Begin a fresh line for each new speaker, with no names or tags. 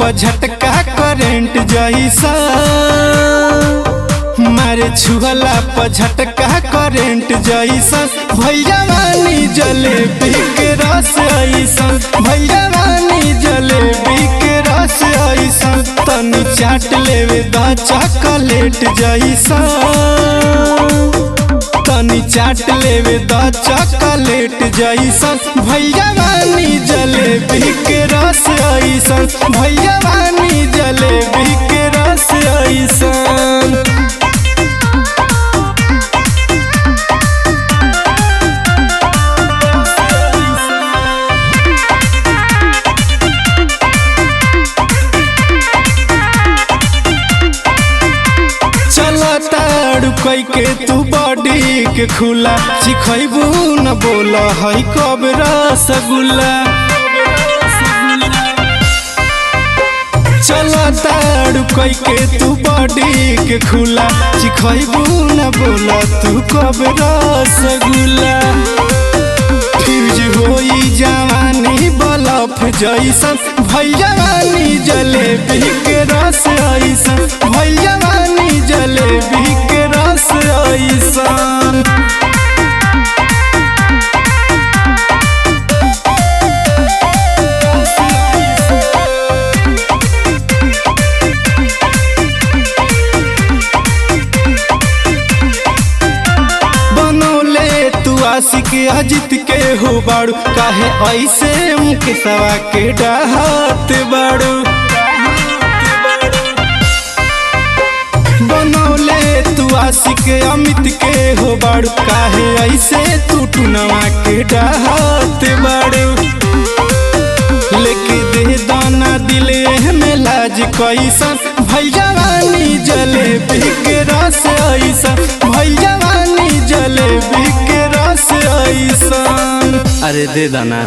पर झटका करेंट जैसा, मारे छुअला पर झटका करेंट जैसा। भैयावानी जलेबी के रस ऐसा, भैयावानी जलेबी के रस ऐसा। तनी चाट लेवे दा चॉकलेट जैसा, तनी चाट लेवे दा चॉकलेट जैसा। भैयावानी जलेबी के रस ऐसा, भैयावानी जलेबी के रस ऐसा। कई के तू बॉडी के खुला, चिखैबू न बोला है कब रसगुल्ला। चला ताड़ू कई के तू बॉडी के खुला, चिखैबू न बोला तू कब रसगुल्ला। फ्यूज होई जवानी बलफ जैसा, भैयावानी जलेबी के रस ऐसा, भैयावानी जलेबी के रस ऐसा। आशिक अजित के हो बाड़ू, काहे ऐसे मुकेशवा के डाहत बाड़ू। बनौले तू आशिक अमित के हो बाड़ू, काहे ऐसे तू टुनवा के डाहत बाड़ू। लेके दे दाना दिले में लाज कैसा, भैयावानी जलेबी के रस ऐसा, भैयावानी जलेबी के रस ऐसा। अरे दे दाना।